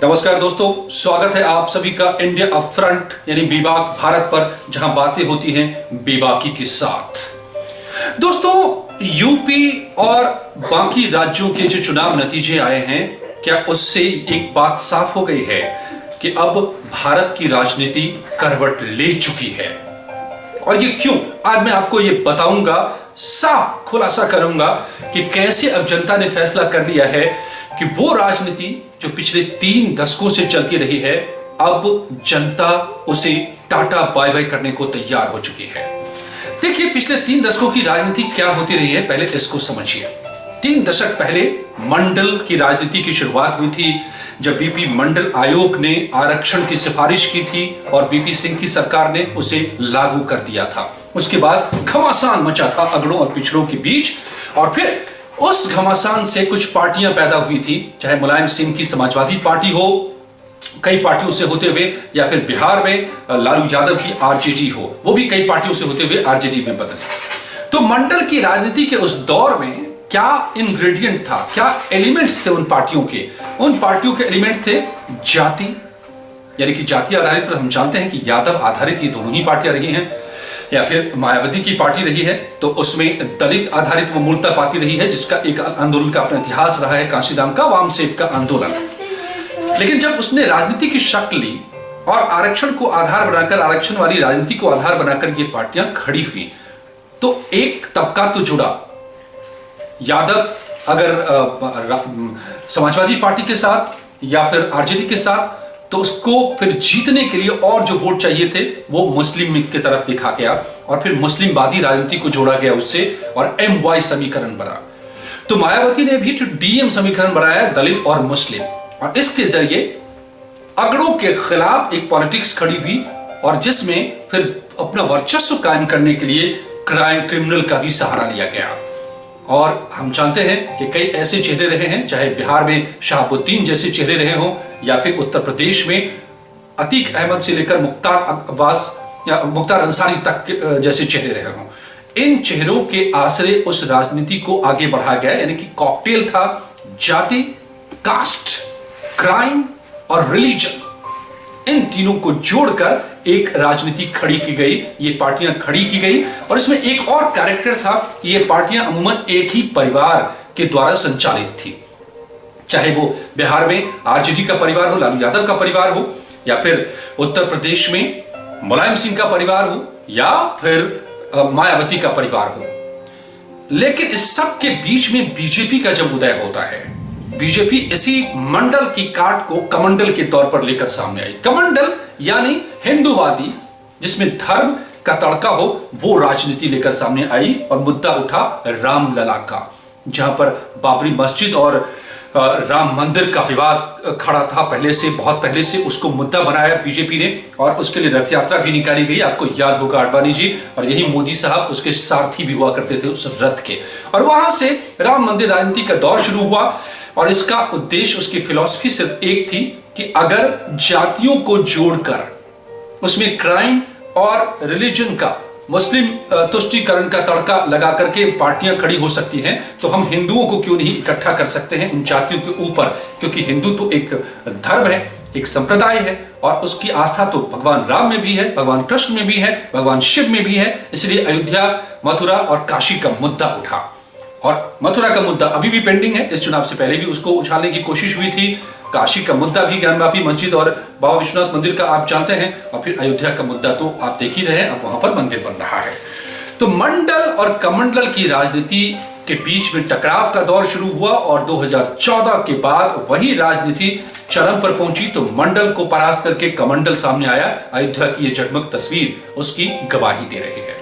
नमस्कार दोस्तों, स्वागत है आप सभी का इंडिया अप फ्रंट यानी बेबाक भारत पर, जहां बातें होती हैं बेबाकी के साथ। दोस्तों, यूपी और बाकी राज्यों के जो चुनाव नतीजे आए हैं, क्या उससे एक बात साफ हो गई है कि अब भारत की राजनीति करवट ले चुकी है। और ये क्यों, आज मैं आपको ये बताऊंगा, साफ खुलासा करूंगा कि कैसे अब जनता ने फैसला कर लिया है कि वो राजनीति जो पिछले 3 दशकों से चलती रही है, अब जनता उसे टाटा बाय बाय करने को तैयार हो चुकी है। देखिए, पिछले 3 दशकों की राजनीति क्या होती रही है, पहले इसको समझिए। 3 दशक पहले मंडल की राजनीति की शुरुआत हुई थी, जब बीपी मंडल आयोग ने आरक्षण की सिफारिश की थी और बीपी सिंह की सरकार ने उसे लागू कर दिया था। उसके बाद घमासान मचा था अगड़ों और पिछड़ों के बीच, और फिर उस घमासान से कुछ पार्टियां पैदा हुई थी, चाहे मुलायम सिंह की समाजवादी पार्टी हो, कई पार्टियों से होते हुए, या फिर बिहार में लालू यादव की आरजेडी हो, वो भी कई पार्टियों से होते हुए आरजेडी में बदले। तो मंडल की राजनीति के उस दौर में क्या इंग्रेडिएंट था, क्या एलिमेंट्स थे उन पार्टियों के? उन पार्टियों के एलिमेंट थे जाति, यानी कि जाति आधारित पर हम जानते हैं कि यादव आधारित ये दोनों ही पार्टियां रही हैं, या फिर मायावती की पार्टी रही है तो उसमें दलित आधारित वो मूलतः पार्टी रही है, जिसका एक आंदोलन का अपना इतिहास रहा है, कांशीराम का वामसेब का आंदोलन। लेकिन जब उसने राजनीति की शक्ल ली और आरक्षण को आधार बनाकर, आरक्षण वाली राजनीति को आधार बनाकर ये पार्टियां खड़ी हुई, तो एक तबका तो जुड़ा। यादव अगर समाजवादी पार्टी के साथ या फिर आरजेडी के साथ, तो उसको फिर जीतने के लिए और जो वोट चाहिए थे वो मुस्लिम की तरफ देखा गया, और फिर मुस्लिमवादी राजनीति को जोड़ा गया उससे, और MY समीकरण बना। तो मायावती ने भी DM समीकरण बनाया, दलित और मुस्लिम, और इसके जरिए अगड़ों के खिलाफ एक पॉलिटिक्स खड़ी हुई, और जिसमें फिर अपना वर्चस्व कायम करने के लिए क्रिमिनल का भी सहारा लिया गया। और हम जानते हैं कि कई ऐसे चेहरे रहे हैं, चाहे बिहार में शहाबुद्दीन जैसे चेहरे रहे हों, या फिर उत्तर प्रदेश में अतीक अहमद से लेकर मुख्तार अब्बास या मुख्तार अंसारी तक जैसे चेहरे रहे हों। इन चेहरों के आसरे उस राजनीति को आगे बढ़ाया गया, यानी कि कॉकटेल था जाति, कास्ट, क्राइम और रिलीजन। इन तीनों को जोड़कर एक राजनीति खड़ी की गई, ये पार्टियां खड़ी की गई। और इसमें एक और कैरेक्टर था कि ये पार्टियां अमूमन एक ही परिवार के द्वारा संचालित थी, चाहे वो बिहार में आरजेडी का परिवार हो, लालू यादव का परिवार हो, या फिर उत्तर प्रदेश में मुलायम सिंह का परिवार हो, या फिर मायावती का परिवार हो। लेकिन इस सब के बीच में बीजेपी का जब उदय होता है, बीजेपी इसी मंडल की काट को कमंडल के तौर पर लेकर सामने आई। कमंडल यानी हिंदूवादी, जिसमें धर्म का तड़का हो, वो राजनीति लेकर सामने आई, और मुद्दा उठा रामलला का, जहां पर बाबरी मस्जिद और राम मंदिर का विवाद खड़ा था पहले से, बहुत पहले से उसको मुद्दा बनाया बीजेपी ने, और उसके लिए रथ यात्रा भी निकाली गई। आपको याद होगा आडवाणी जी, और यही मोदी साहब उसके सारथी भी हुआ करते थे उस रथ के। और वहां से राम मंदिर राजनीति का दौर शुरू हुआ, और इसका उद्देश्य, उसकी फिलॉसफी सिर्फ एक थी कि अगर जातियों को जोड़कर उसमें क्राइम और रिलीजन का, मुस्लिम तुष्टीकरण का तड़का लगा करके पार्टियां खड़ी हो सकती हैं, तो हम हिंदुओं को क्यों नहीं इकट्ठा कर सकते हैं उन जातियों के ऊपर? क्योंकि हिंदू तो एक धर्म है, एक संप्रदाय है, और उसकी आस्था तो भगवान राम में भी है, भगवान कृष्ण में भी है, भगवान शिव में भी है। इसलिए अयोध्या, मथुरा और काशी का मुद्दा उठा, और मथुरा का मुद्दा अभी भी पेंडिंग है। इस चुनाव से पहले भी उसको उछालने की कोशिश हुई थी। काशी का मुद्दा भी ज्ञानवापी मस्जिद और बाबा विश्वनाथ मंदिर का आप जानते हैं, और फिर अयोध्या का मुद्दा तो आप देख ही रहे हैं, अब वहां पर मंदिर बन रहा है। तो मंडल और कमंडल की राजनीति के बीच में टकराव का दौर शुरू हुआ, और 2014 के बाद वही राजनीति चरम पर पहुंची। तो मंडल को परास्त करके कमंडल सामने आया। अयोध्या की यह जगमग तस्वीर उसकी गवाही दे रही है।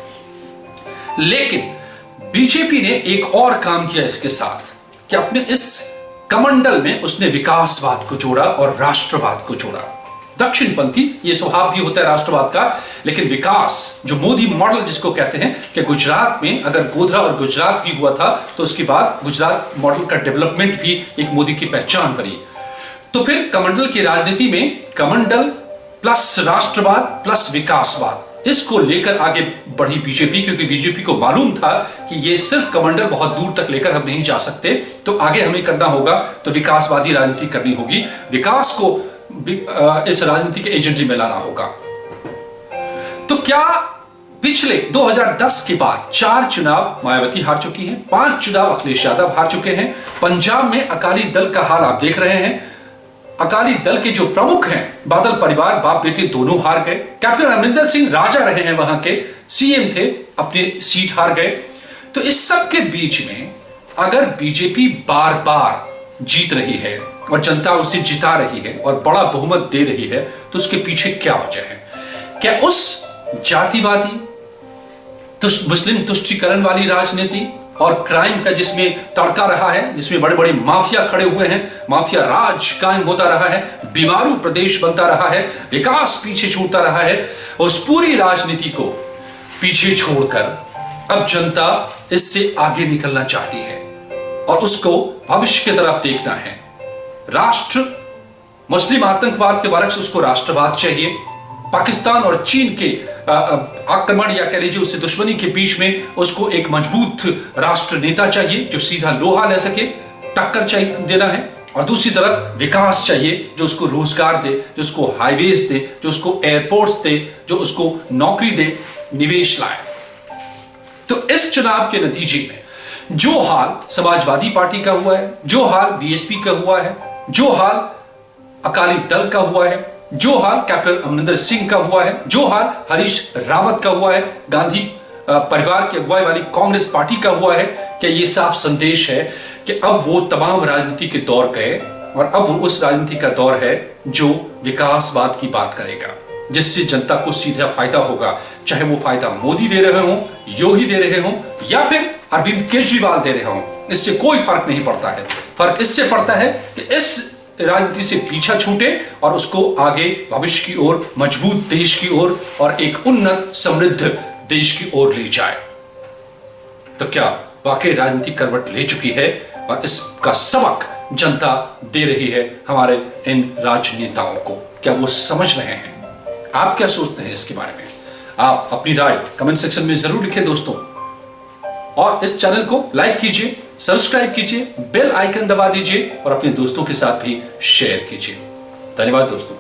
लेकिन बीजेपी ने एक और काम किया इसके साथ, कि अपने इस कमंडल में उसने विकासवाद को जोड़ा और राष्ट्रवाद को जोड़ा। दक्षिणपंथी, ये स्वभाव भी होता है राष्ट्रवाद का, लेकिन विकास, जो मोदी मॉडल जिसको कहते हैं, कि गुजरात में अगर गोधरा और गुजरात भी हुआ था, तो उसके बाद गुजरात मॉडल का डेवलपमेंट भी एक मोदी की पहचान बनी। तो फिर कमंडल की राजनीति में कमंडल प्लस राष्ट्रवाद प्लस विकासवाद, इसको लेकर आगे बढ़ी बीजेपी, क्योंकि बीजेपी को मालूम था कि ये सिर्फ कमंडल बहुत दूर तक लेकर हम नहीं जा सकते, तो आगे हमें करना होगा तो विकासवादी राजनीति करनी होगी, विकास को इस राजनीति के एजेंडे में लाना होगा। तो क्या पिछले 2010 के बाद 4 चुनाव मायावती हार चुकी हैं, 5 चुनाव अखिलेश यादव हार चुके हैं। पंजाब में अकाली दल का हाल आप देख रहे हैं। अकाली दल के जो प्रमुख हैं, बादल परिवार, बाप बेटे दोनों हार गए। कैप्टन अमरिंदर सिंह राजा रहे हैं, वहां के सीएम थे, अपनी सीट हार गए। तो इस सब के बीच में अगर बीजेपी बार बार जीत रही है और जनता उसे जिता रही है और बड़ा बहुमत दे रही है, तो उसके पीछे क्या वजह है? क्या उस जातिवादी मुस्लिम तुष्टीकरण वाली राजनीति और क्राइम का जिसमें तड़का रहा है, जिसमें बड़े बड़े माफिया खड़े हुए हैं, माफिया राज कायम होता रहा है, बीमारू प्रदेश बनता रहा है, विकास पीछे छूटता रहा है, उस पूरी राजनीति को पीछे छोड़कर अब जनता इससे आगे निकलना चाहती है और उसको भविष्य की तरफ देखना है। राष्ट्र मुस्लिम आतंकवाद के बरक्स उसको राष्ट्रवाद चाहिए। पाकिस्तान और चीन के आक्रमण या कह लीजिए उससे दुश्मनी के बीच में उसको एक मजबूत राष्ट्र नेता चाहिए जो सीधा लोहा ले सके, टक्कर चाहिए देना है। और दूसरी तरफ विकास चाहिए जो उसको रोजगार दे, जो उसको हाईवेज दे, जो उसको एयरपोर्ट्स दे, जो उसको नौकरी दे, निवेश लाए। तो इस चुनाव के नतीजे में जो हाल समाजवादी पार्टी का हुआ है, जो हाल बीएसपी का हुआ है, जो हाल अकाली दल का हुआ है, जो हाल कैप्टन अमरिंदर सिंह का हुआ है, जो हाल हरीश रावत का हुआ है, गांधी परिवार की अगुवाई वाली कांग्रेस पार्टी का हुआ है, क्या ये साफ संदेश है कि अब वो तमाम राजनीति के दौर गए और अब उस राजनीति का दौर है जो विकासवाद की बात करेगा, जिससे जनता को सीधा फायदा होगा, चाहे वो फायदा मोदी दे रहे हों, योगी दे रहे हों या फिर अरविंद केजरीवाल दे रहे हों। इससे कोई फर्क नहीं पड़ता है। फर्क इससे पड़ता है कि इस राजनीति से पीछा छूटे और उसको आगे भविष्य की ओर, मजबूत देश की ओर और एक उन्नत समृद्ध देश की ओर ले जाए। तो क्या वाकई राजनीति करवट ले चुकी है और इसका सबक जनता दे रही है हमारे इन राजनेताओं को? क्या वो समझ रहे हैं? आप क्या सोचते हैं इसके बारे में? आप अपनी राय कमेंट सेक्शन में जरूर लिखें दोस्तों, और इस चैनल को लाइक कीजिए, सब्सक्राइब कीजिए, बेल आइकन दबा दीजिए और अपने दोस्तों के साथ भी शेयर कीजिए। धन्यवाद दोस्तों।